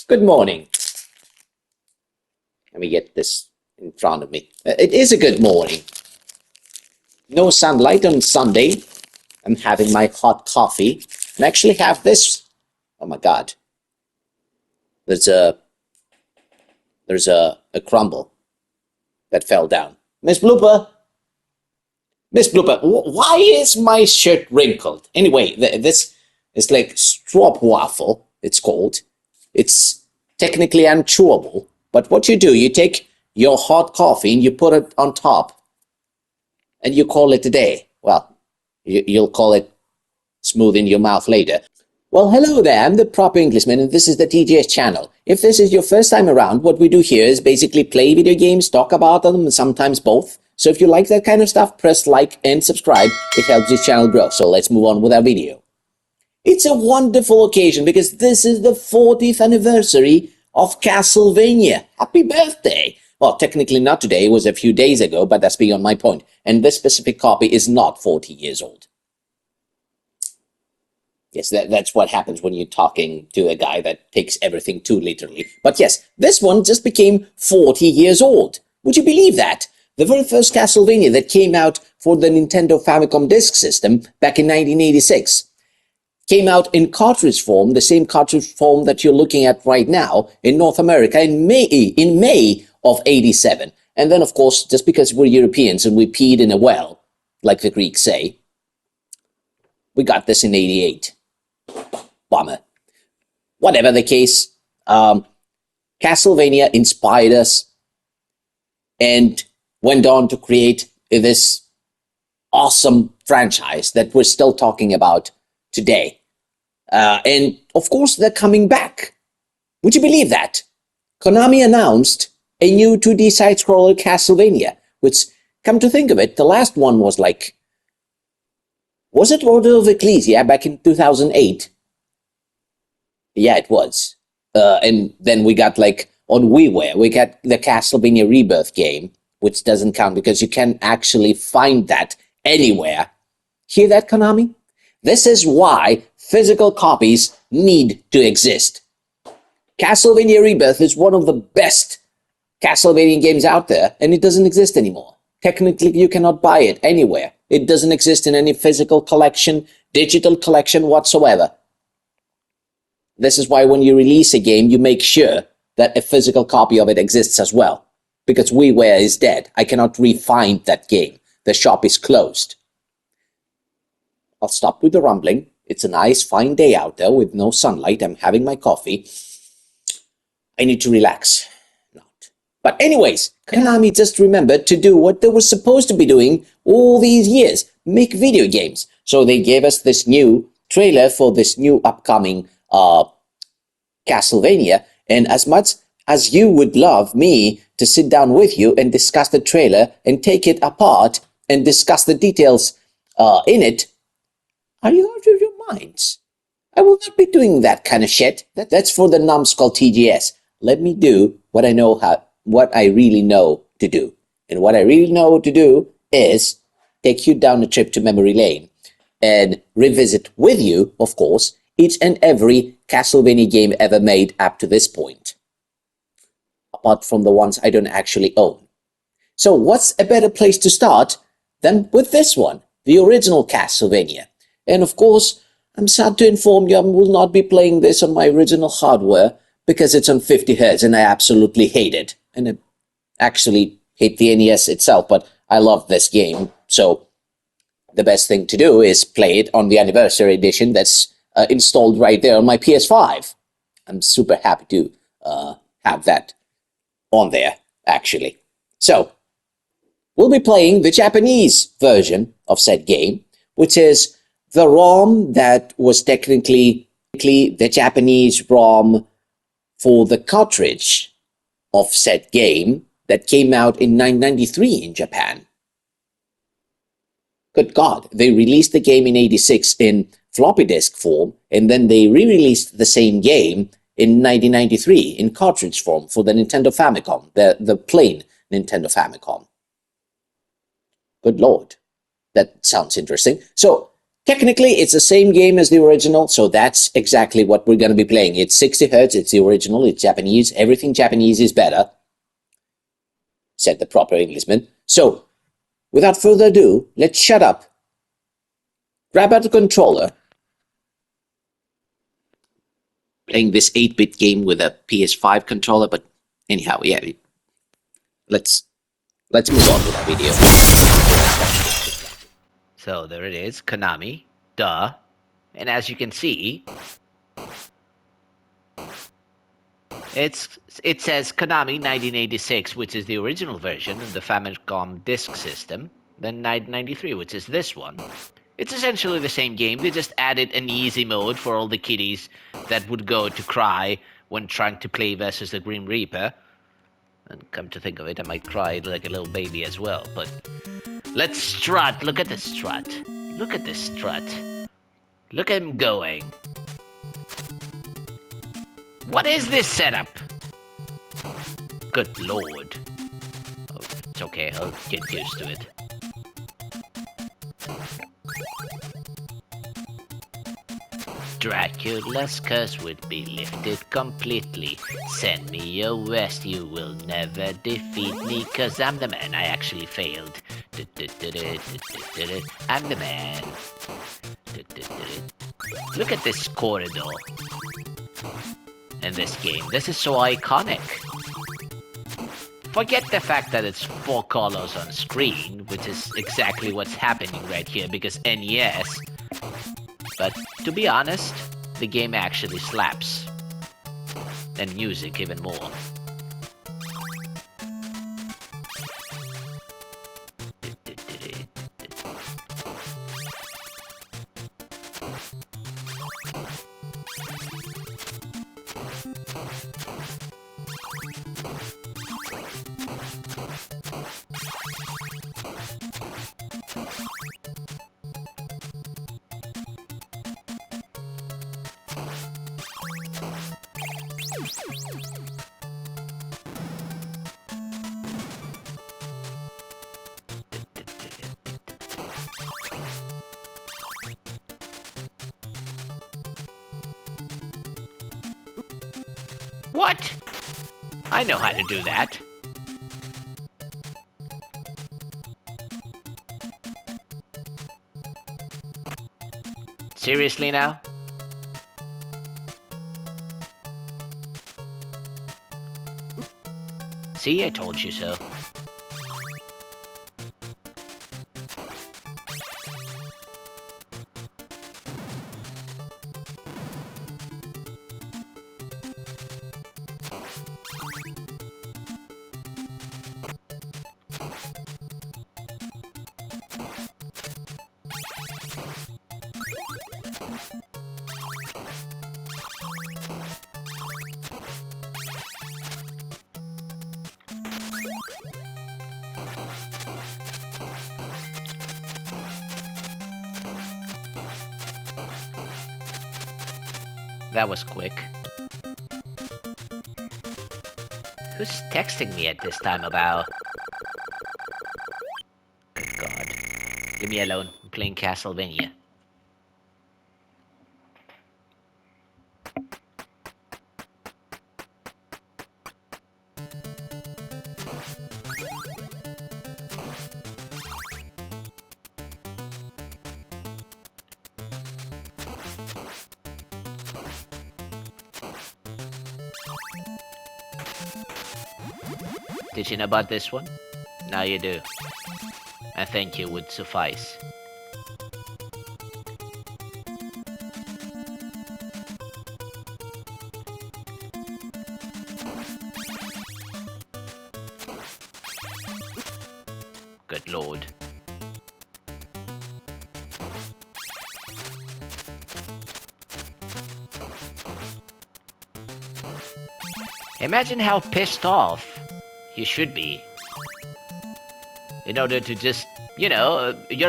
Good morning. Let me get this in front of me. It is a good morning. No sunlight on Sunday. I'm having my hot coffee. And actually have this. Oh my God. There's a crumble that fell down. Miss Blooper. Miss Blooper, why is my shirt wrinkled? Anyway, this is like stroopwafel, it's called. It's technically unchewable, but what you do, you take your hot coffee and you put it on top and you call it a day. Well, you'll call it smooth in your mouth later. Well, hello there, I'm the Proper Englishman and this is the TGS channel. If this is your first time around, what we do here is basically play video games, talk about them, and sometimes both. So if you like that kind of stuff, press like and subscribe. It helps this channel grow. So let's move on with our video. It's a wonderful occasion because this is the 40th anniversary of Castlevania. Happy birthday! Well, technically not today, it was a few days ago, but that's beyond my point. And this specific copy is not 40 years old. Yes, that's what happens when you're talking to a guy that takes everything too literally. But yes, this one just became 40 years old. Would you believe that? The very first Castlevania that came out for the Nintendo Famicom Disk System back in 1986 came out in cartridge form, the same cartridge form that you're looking at right now in North America in May of 87. And then, of course, just because we're Europeans and we peed in a well, like the Greeks say, we got this in 88. Bummer. Whatever the case, Castlevania inspired us and went on to create this awesome franchise that we're still talking about today. And of course, they're coming back. Would you believe that? Konami announced a new 2D side-scroller Castlevania, which, come to think of it, the last one was like, was it Order of Ecclesia back in 2008? Yeah, it was. And then we got like, on WiiWare, we got the Castlevania Rebirth game, which doesn't count because you can't actually find that anywhere. Hear that, Konami? This is why physical copies need to exist. Castlevania Rebirth is one of the best Castlevania games out there, and it doesn't exist anymore. Technically, you cannot buy it anywhere. It doesn't exist in any physical collection, digital collection whatsoever. This is why when you release a game, you make sure that a physical copy of it exists as well. Because WiiWare is dead. I cannot re-find that game. The shop is closed. I'll stop with the rumbling. It's a nice, fine day out there with no sunlight. I'm having my coffee. I need to relax. Not. But anyways, Konami just remembered to do what they were supposed to be doing all these years. Make video games. So they gave us this new trailer for this new upcoming Castlevania. And as much as you would love me to sit down with you and discuss the trailer and take it apart and discuss the details in it, are you out of your minds? I will not be doing that kind of shit. That's for the numbskull TGS. Let me do what I really know to do. And what I really know to do is take you down a trip to memory lane and revisit with you, of course, each and every Castlevania game ever made up to this point. Apart from the ones I don't actually own. So what's a better place to start than with this one, the original Castlevania? And of course, I'm sad to inform you I will not be playing this on my original hardware because it's on 50 Hz and I absolutely hate it. And I actually hate the NES itself, but I love this game. So the best thing to do is play it on the anniversary edition that's installed right there on my PS5. I'm super happy to have that on there, actually. So, we'll be playing the Japanese version of said game, which is the ROM that was technically the Japanese ROM for the cartridge of said game that came out in 1993 in Japan. Good God, they released the game in 86 in floppy disk form, and then they re-released the same game in 1993 in cartridge form for the Nintendo Famicom, the plain Nintendo Famicom. Good Lord, that sounds interesting. So, Technically, it's the same game as the original, so that's exactly what we're going to be playing. It's 60 hertz, it's the original, it's Japanese. Everything Japanese is better, said the proper Englishman. So, without further ado, let's shut up, grab out the controller, playing this 8-bit game with a PS5 controller, but anyhow, yeah, let's move on with our video. So there it is, Konami, duh. And as you can see, it says Konami 1986, which is the original version of the Famicom Disk System, then 1993, which is this one. It's essentially the same game, they just added an easy mode for all the kiddies that would go to cry when trying to play versus the Grim Reaper. And come to think of it, I might cry like a little baby as well, but let's strut. Look at the strut. Look at this strut. Look at him going. What is this setup? Good lord. Oh, it's okay, I'll get used to it. Dracula's curse would be lifted completely. Send me a west, you will never defeat me, 'cause I'm the man. I actually failed. I'm the man. Look at this corridor. In this game, this is so iconic. Forget the fact that it's 4 colors on screen, which is exactly what's happening right here, because NES. But to be honest, the game actually slaps. And music even more. What? I know how to do that. Seriously now? See, I told you so. That was quick. Who's texting me at this time about? Good God. Leave me alone. I'm playing Castlevania. Did you know about this one? Now you do. A thank you would suffice. Good lord. Imagine how pissed off you should be. In order to just, you're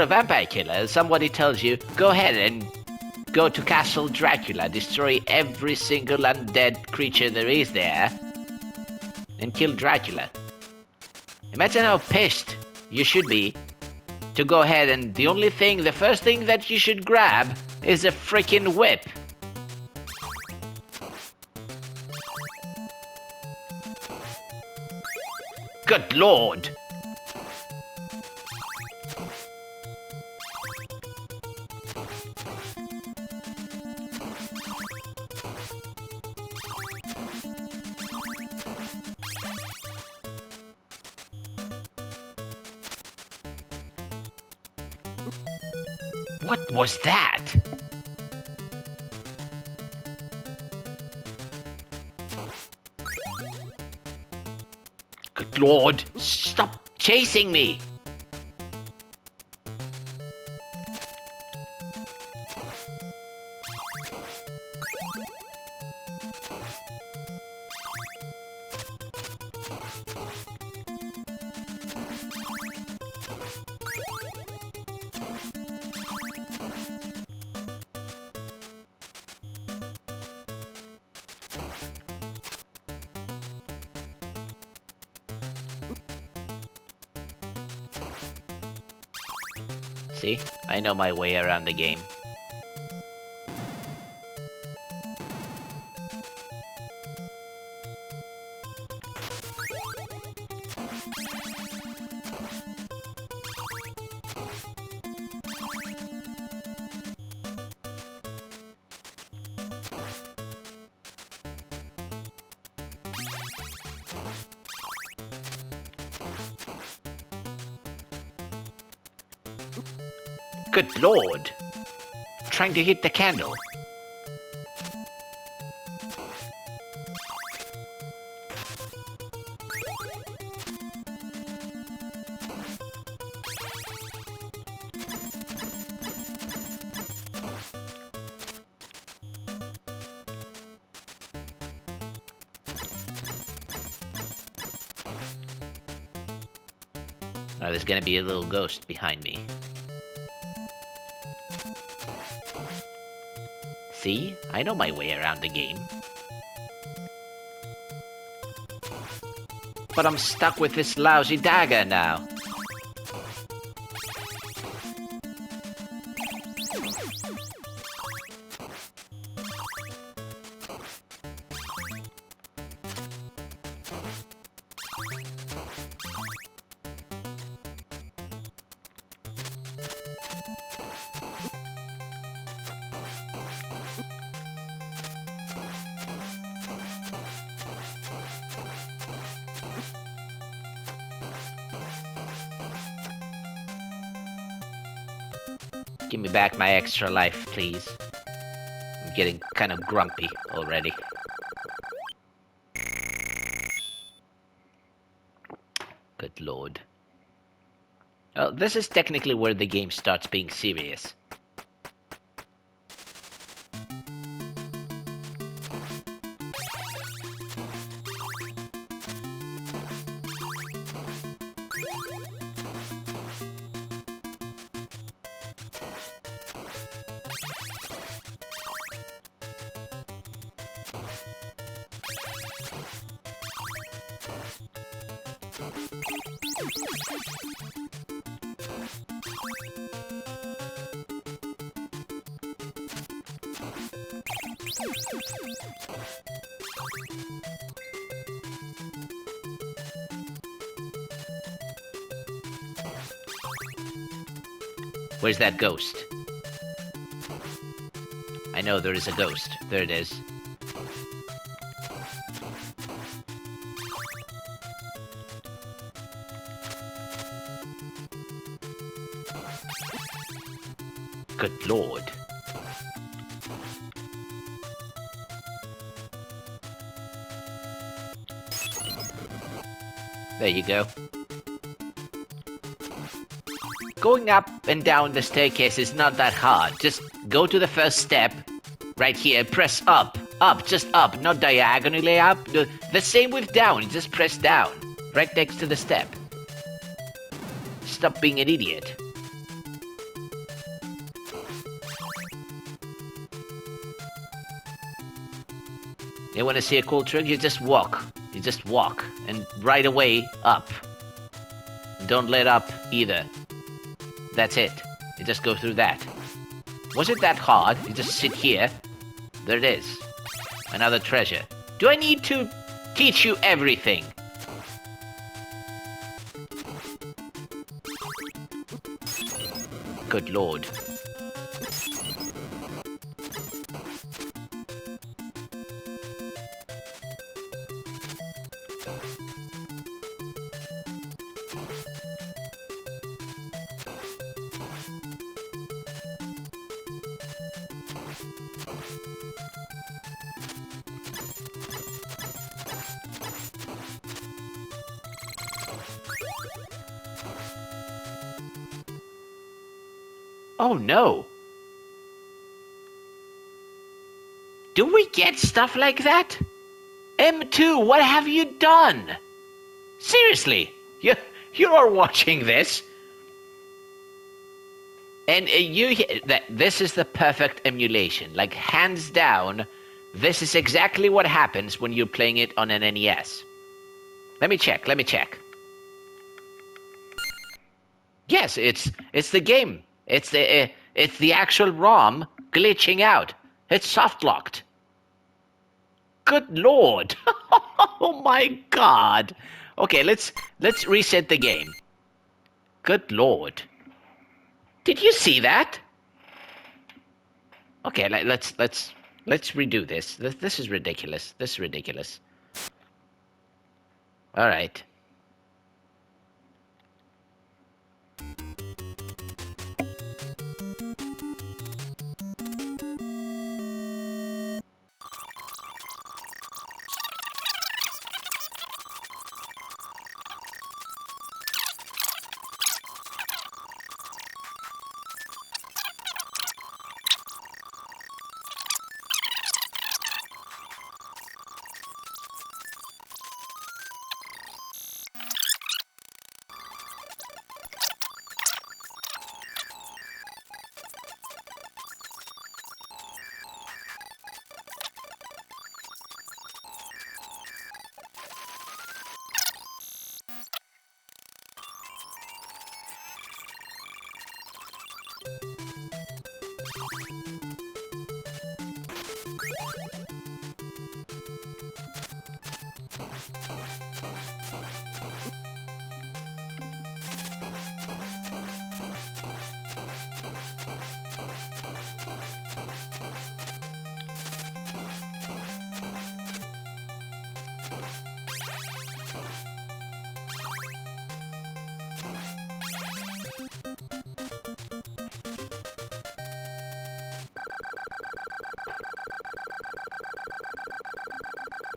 a vampire killer. Somebody tells you, go ahead and go to Castle Dracula, destroy every single undead creature there is there, and kill Dracula. Imagine how pissed you should be to go ahead and the first thing that you should grab is a freaking whip. Good lord. What was that? Good lord, stop chasing me! See? I know my way around the game. Good lord! Trying to hit the candle. Oh, there's gonna be a little ghost behind me. See? I know my way around the game. But I'm stuck with this lousy dagger now. Give me back my extra life, please. I'm getting kind of grumpy already. Good lord. Well, this is technically where the game starts being serious. Where's that ghost? I know there is a ghost. There it is. Good lord. There you go. Going up and down the staircase is not that hard. Just go to the first step. Right here, press up. Up, just up, not diagonally up. The same with down, just press down. Right next to the step. Stop being an idiot. You wanna see a cool trick? You just walk. You just walk. And right away, up. Don't let up either. That's it. You just go through that. Was it that hard? You just sit here. There it is. Another treasure. Do I need to teach you everything? Good lord. Oh no. Do we get stuff like that? M2, what have you done? Seriously, you are watching this, and this is the perfect emulation. Like, hands down, this is exactly what happens when you're playing it on an NES. Let me check. Yes, it's the game. It's the actual ROM glitching out. It's soft locked. Good lord. Oh my god. Okay, let's reset the game. Good lord. Did you see that? Okay, let's redo this. This is ridiculous. This is ridiculous. All right.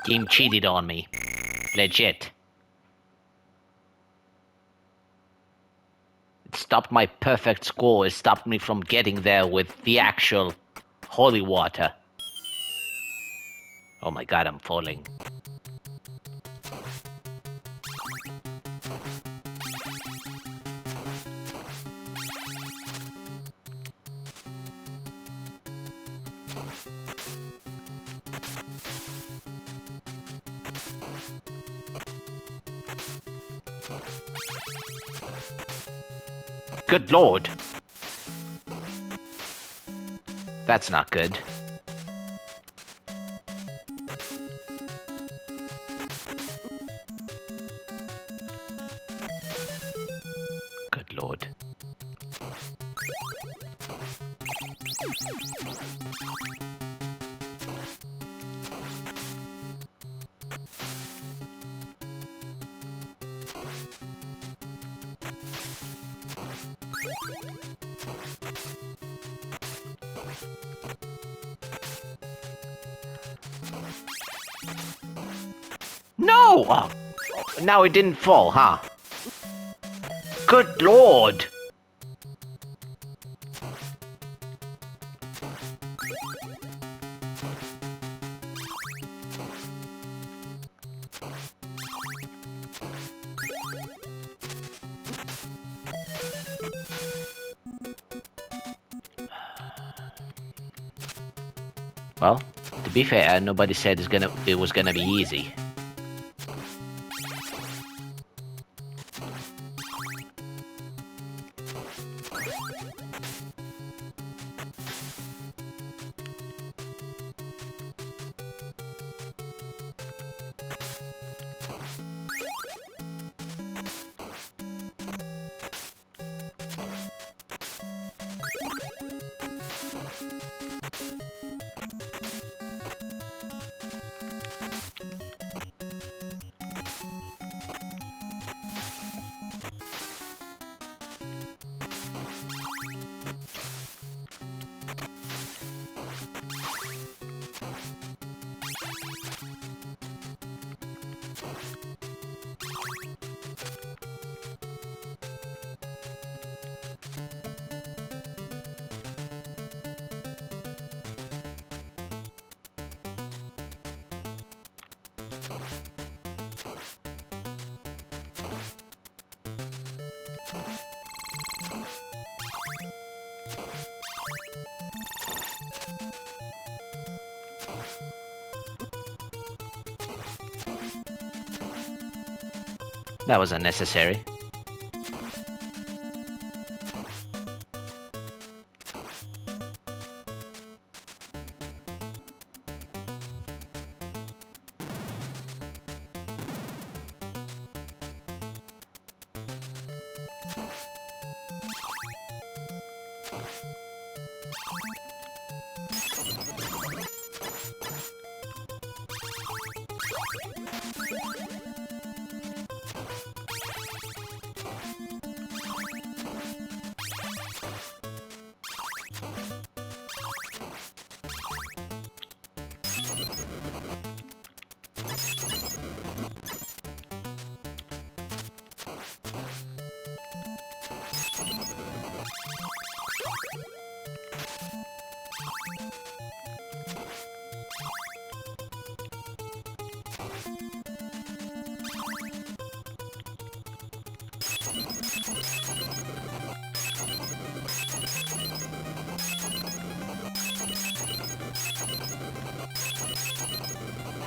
Game cheated on me. Legit. It stopped my perfect score. It stopped me from getting there with the actual holy water. Oh my god, I'm falling. Good lord. That's not good. Good lord. No! Oh, now it didn't fall, huh? Good lord! Well, to be fair, nobody said it was gonna be easy. That was unnecessary.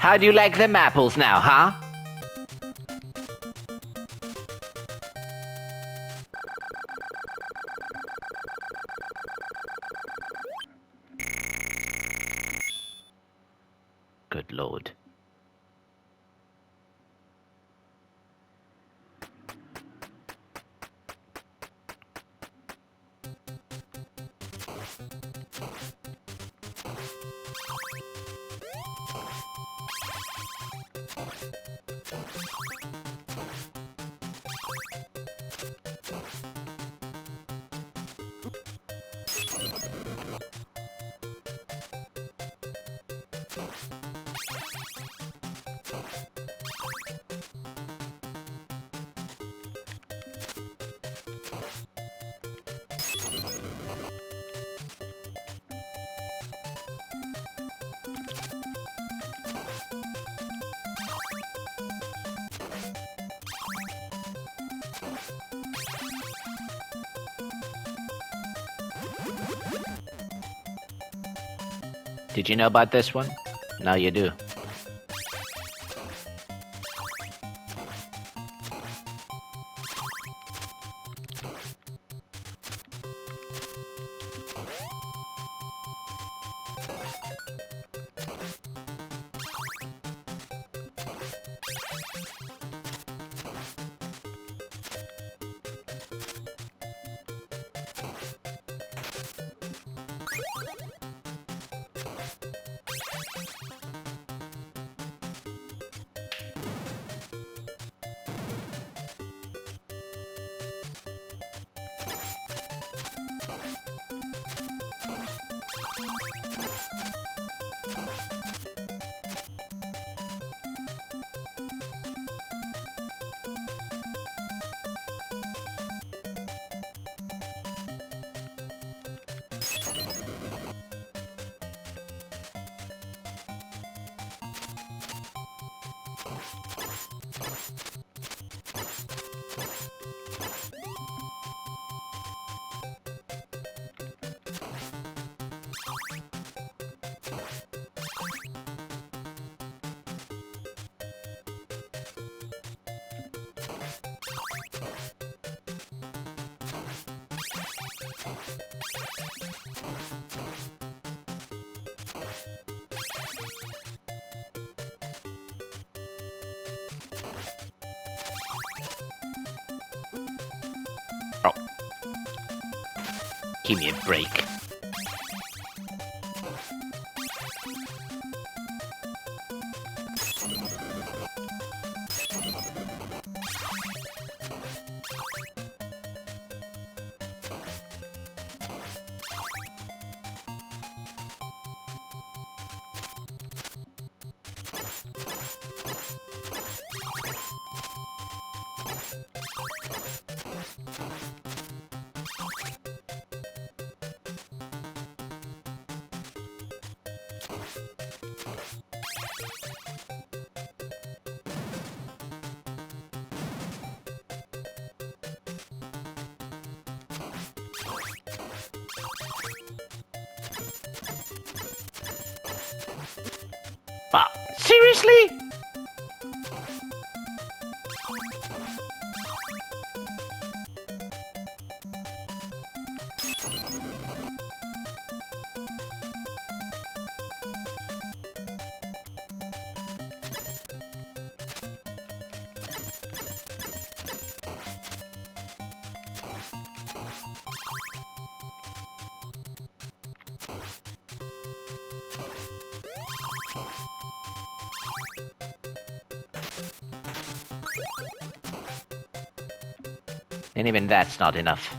How do you like them apples now, huh? Good lord. Did you know about this one? Now you do. Oh. Give me a break. Wow. Seriously? And even that's not enough.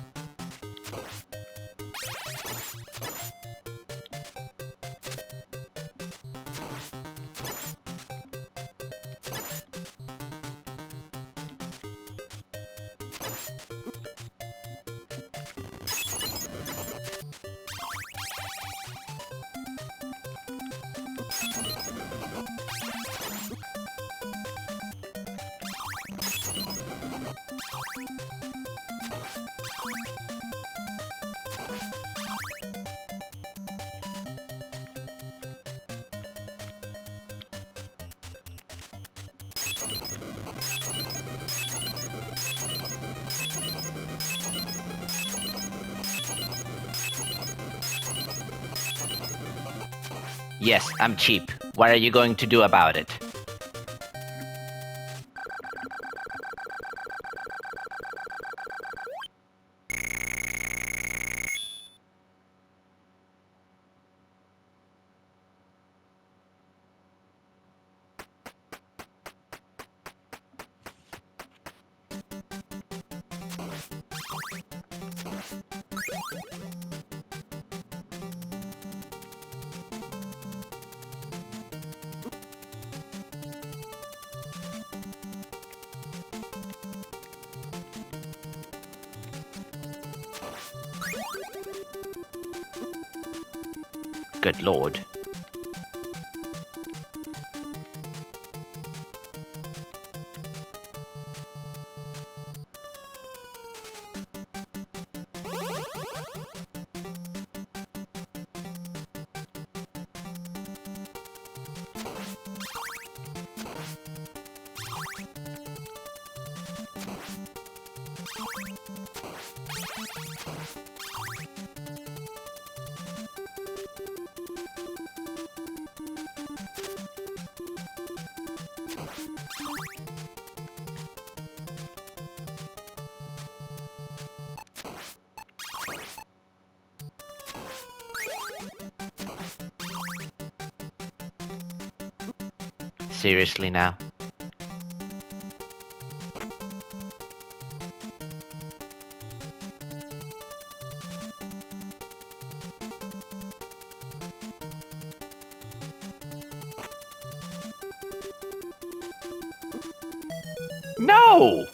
Yes, I'm cheap. What are you going to do about it? Good lord. Seriously now? No!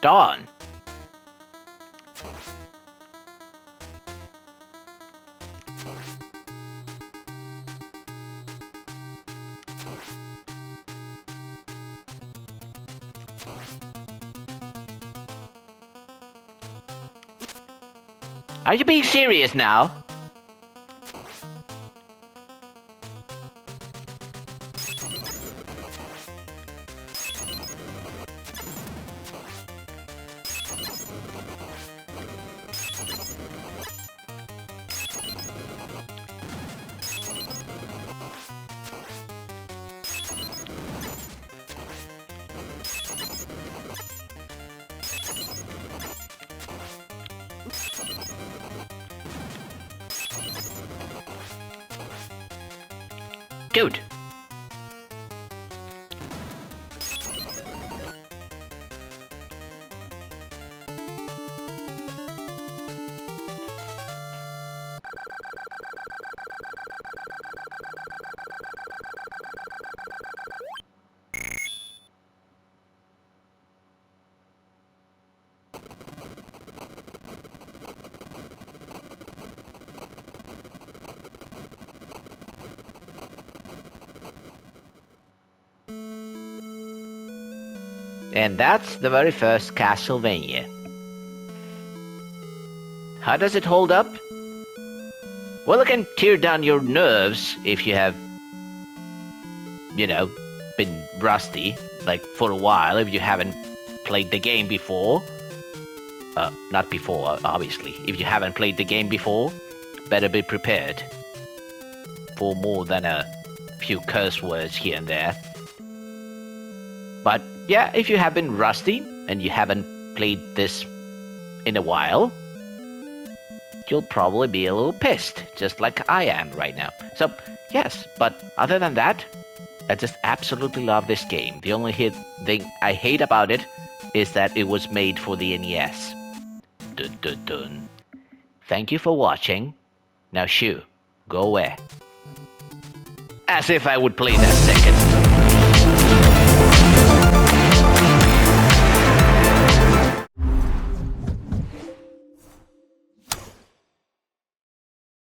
Dawn. Are you being serious now? Good. And that's the very first Castlevania. How does it hold up? Well, it can tear down your nerves if you have, been rusty, like for a while, if you haven't played the game before. Not before, obviously. If you haven't played the game before, better be prepared for more than a few curse words here and there. But yeah, if you have been rusty and you haven't played this in a while, you'll probably be a little pissed, just like I am right now. So, yes, but other than that, I just absolutely love this game. The only thing I hate about it is that it was made for the NES. Dun dun dun. Thank you for watching. Now shoo, go away. As if I would play that second.